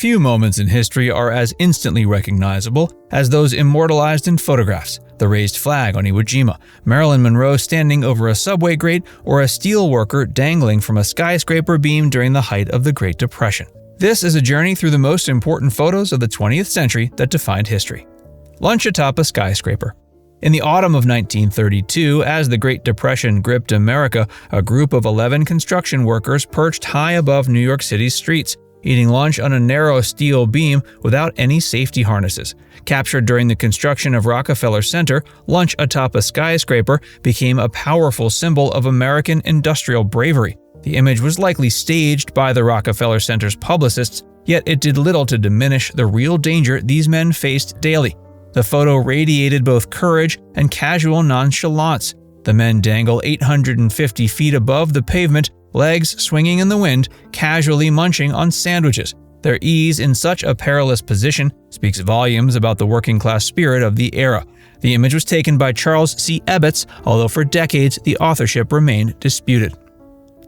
Few moments in history are as instantly recognizable as those immortalized in photographs: the raised flag on Iwo Jima, Marilyn Monroe standing over a subway grate, or a steel worker dangling from a skyscraper beam during the height of the Great Depression. This is a journey through the most important photos of the 20th century that defined history. Lunch atop a skyscraper. In the autumn of 1932, as the Great Depression gripped America, a group of 11 construction workers perched high above New York City's streets, eating lunch on a narrow steel beam without any safety harnesses. Captured during the construction of Rockefeller Center, lunch atop a skyscraper became a powerful symbol of American industrial bravery. The image was likely staged by the Rockefeller Center's publicists, yet it did little to diminish the real danger these men faced daily. The photo radiated both courage and casual nonchalance. The men dangle 850 feet above the pavement, legs swinging in the wind, casually munching on sandwiches. Their ease in such a perilous position speaks volumes about the working-class spirit of the era. The image was taken by Charles C. Ebbets, although for decades the authorship remained disputed.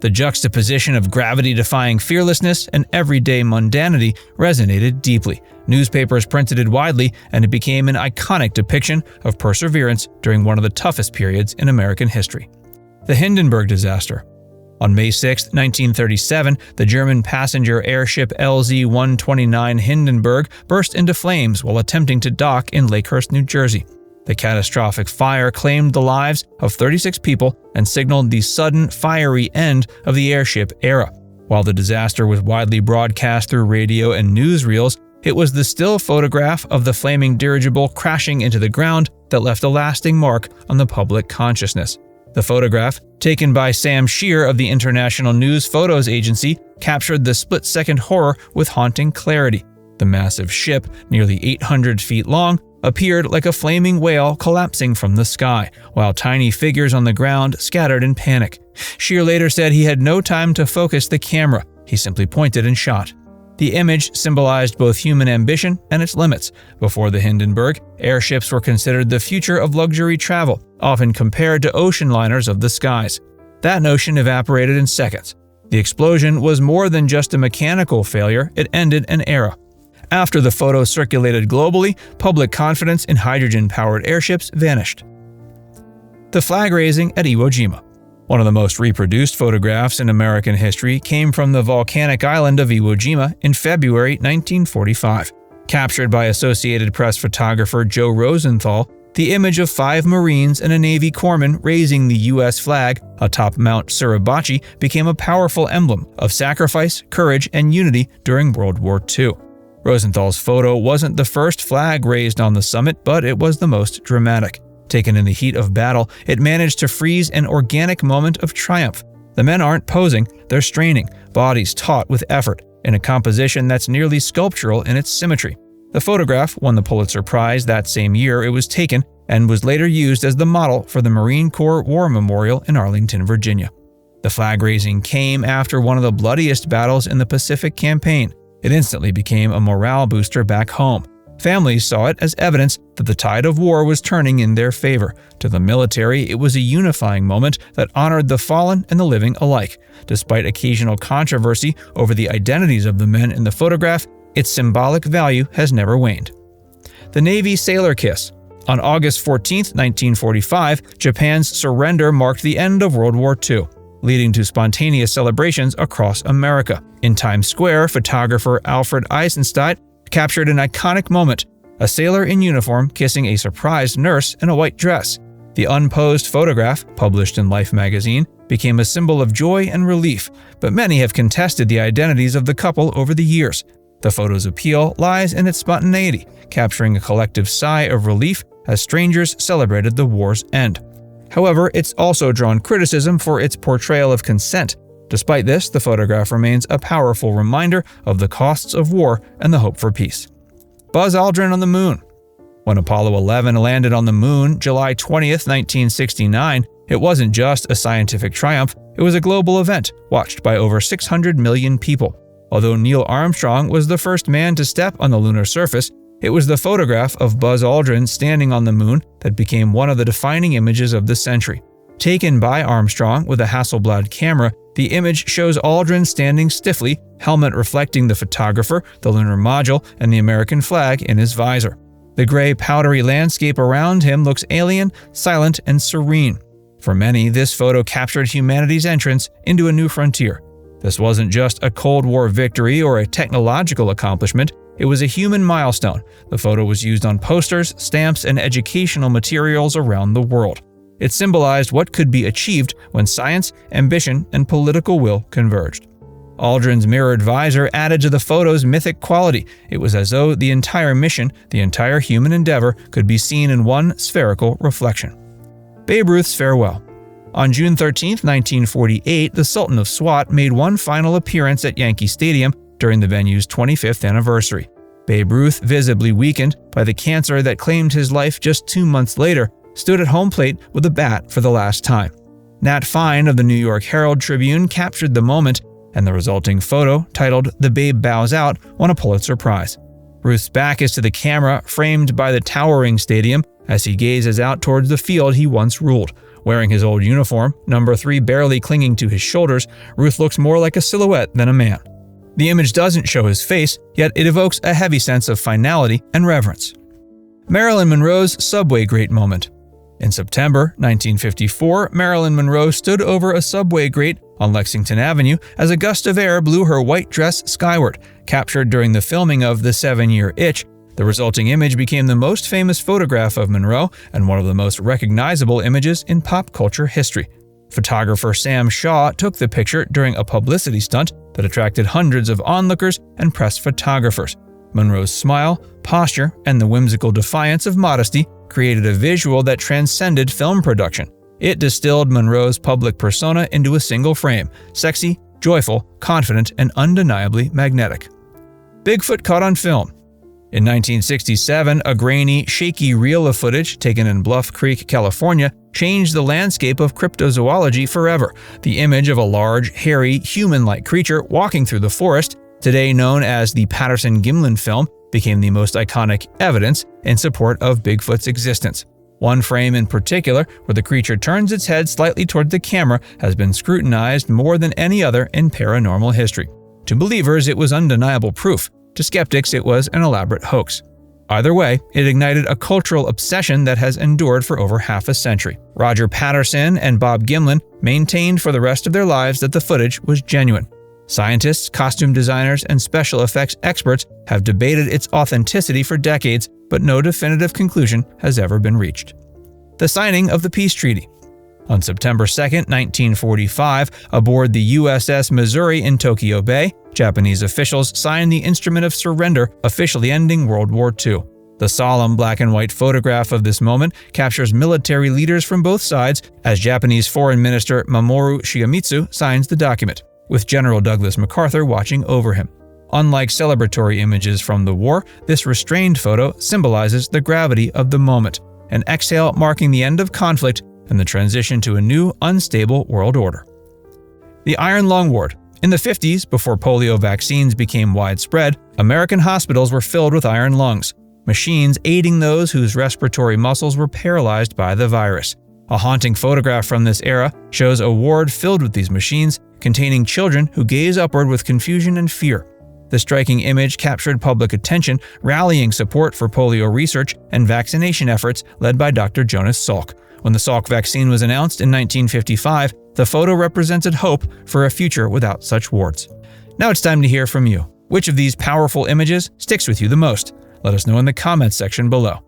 The juxtaposition of gravity-defying fearlessness and everyday mundanity resonated deeply. Newspapers printed it widely, and it became an iconic depiction of perseverance during one of the toughest periods in American history. The Hindenburg Disaster. On May 6, 1937, the German passenger airship LZ-129 Hindenburg burst into flames while attempting to dock in Lakehurst, New Jersey. The catastrophic fire claimed the lives of 36 people and signaled the sudden, fiery end of the airship era. While the disaster was widely broadcast through radio and newsreels, it was the still photograph of the flaming dirigible crashing into the ground that left a lasting mark on the public consciousness. The photograph, taken by Sam Shear of the International News Photos Agency, captured the split-second horror with haunting clarity. The massive ship, nearly 800 feet long, appeared like a flaming whale collapsing from the sky, while tiny figures on the ground scattered in panic. Shear later said he had no time to focus the camera. He simply pointed and shot. The image symbolized both human ambition and its limits. Before the Hindenburg, airships were considered the future of luxury travel, often compared to ocean liners of the skies. That notion evaporated in seconds. The explosion was more than just a mechanical failure, it ended an era. After the photo circulated globally, public confidence in hydrogen-powered airships vanished. The flag raising at Iwo Jima. One of the most reproduced photographs in American history came from the volcanic island of Iwo Jima in February 1945. Captured by Associated Press photographer Joe Rosenthal, the image of 5 Marines and a Navy corpsman raising the U.S. flag atop Mount Suribachi became a powerful emblem of sacrifice, courage, and unity during World War II. Rosenthal's photo wasn't the first flag raised on the summit, but it was the most dramatic. Taken in the heat of battle, it managed to freeze an organic moment of triumph. The men aren't posing, they're straining, bodies taut with effort, in a composition that's nearly sculptural in its symmetry. The photograph won the Pulitzer Prize that same year it was taken and was later used as the model for the Marine Corps War Memorial in Arlington, Virginia. The flag raising came after one of the bloodiest battles in the Pacific Campaign. It instantly became a morale booster back home. Families saw it as evidence that the tide of war was turning in their favor. To the military, it was a unifying moment that honored the fallen and the living alike. Despite occasional controversy over the identities of the men in the photograph, its symbolic value has never waned. The Navy Sailor Kiss. On August 14, 1945, Japan's surrender marked the end of World War II, leading to spontaneous celebrations across America. In Times Square, photographer Alfred Eisenstadt captured an iconic moment: a sailor in uniform kissing a surprised nurse in a white dress. The unposed photograph, published in Life magazine, became a symbol of joy and relief, but many have contested the identities of the couple over the years. The photo's appeal lies in its spontaneity, capturing a collective sigh of relief as strangers celebrated the war's end. However, it's also drawn criticism for its portrayal of consent. Despite this, the photograph remains a powerful reminder of the costs of war and the hope for peace. Buzz Aldrin on the moon. When Apollo 11 landed on the moon, July 20, 1969, it wasn't just a scientific triumph, it was a global event, watched by over 600 million people. Although Neil Armstrong was the first man to step on the lunar surface, it was the photograph of Buzz Aldrin standing on the moon that became one of the defining images of the century. Taken by Armstrong with a Hasselblad camera, The image shows Aldrin standing stiffly, helmet reflecting the photographer, the lunar module, and the American flag in his visor. The gray, powdery landscape around him looks alien, silent, and serene. For many, this photo captured humanity's entrance into a new frontier. This wasn't just a Cold War victory or a technological accomplishment, it was a human milestone. The photo was used on posters, stamps, and educational materials around the world. It symbolized what could be achieved when science, ambition, and political will converged. Aldrin's mirrored visor added to the photo's mythic quality. It was as though the entire mission, the entire human endeavor, could be seen in one spherical reflection. Babe Ruth's farewell. On June 13, 1948, the Sultan of Swat made one final appearance at Yankee Stadium during the venue's 25th anniversary. Babe Ruth, visibly weakened by the cancer that claimed his life just 2 months later, stood at home plate with a bat for the last time. Nat Fine of the New York Herald-Tribune captured the moment, and the resulting photo, titled "The Babe Bows Out," won a Pulitzer Prize. Ruth's back is to the camera, framed by the towering stadium as he gazes out towards the field he once ruled. Wearing his old uniform, number 3 barely clinging to his shoulders, Ruth looks more like a silhouette than a man. The image doesn't show his face, yet it evokes a heavy sense of finality and reverence. Marilyn Monroe's subway grate moment. In September 1954, Marilyn Monroe stood over a subway grate on Lexington Avenue as a gust of air blew her white dress skyward. Captured during the filming of The 7-Year Itch, the resulting image became the most famous photograph of Monroe and one of the most recognizable images in pop culture history. Photographer Sam Shaw took the picture during a publicity stunt that attracted hundreds of onlookers and press photographers. Monroe's smile, posture, and the whimsical defiance of modesty created a visual that transcended film production. It distilled Monroe's public persona into a single frame: sexy, joyful, confident, and undeniably magnetic. Bigfoot caught on film. In 1967, a grainy, shaky reel of footage taken in Bluff Creek, California, changed the landscape of cryptozoology forever. The image of a large, hairy, human-like creature walking through the forest, today known as the Patterson-Gimlin film, became the most iconic evidence in support of Bigfoot's existence. One frame in particular, where the creature turns its head slightly toward the camera, has been scrutinized more than any other in paranormal history. To believers, it was undeniable proof. To skeptics, it was an elaborate hoax. Either way, it ignited a cultural obsession that has endured for over half a century. Roger Patterson and Bob Gimlin maintained for the rest of their lives that the footage was genuine. Scientists, costume designers, and special effects experts have debated its authenticity for decades, but no definitive conclusion has ever been reached. The signing of the peace treaty. On September 2, 1945, aboard the USS Missouri in Tokyo Bay, Japanese officials signed the Instrument of Surrender, officially ending World War II. The solemn black-and-white photograph of this moment captures military leaders from both sides as Japanese Foreign Minister Mamoru Shigemitsu signs the document, with General Douglas MacArthur watching over him. Unlike celebratory images from the war, this restrained photo symbolizes the gravity of the moment, an exhale marking the end of conflict and the transition to a new, unstable world order. The Iron Lung Ward. In the 50s, before polio vaccines became widespread, American hospitals were filled with iron lungs, machines aiding those whose respiratory muscles were paralyzed by the virus. A haunting photograph from this era shows a ward filled with these machines, containing children who gaze upward with confusion and fear. The striking image captured public attention, rallying support for polio research and vaccination efforts led by Dr. Jonas Salk. When the Salk vaccine was announced in 1955, the photo represented hope for a future without such wards. Now it's time to hear from you. Which of these powerful images sticks with you the most? Let us know in the comments section below.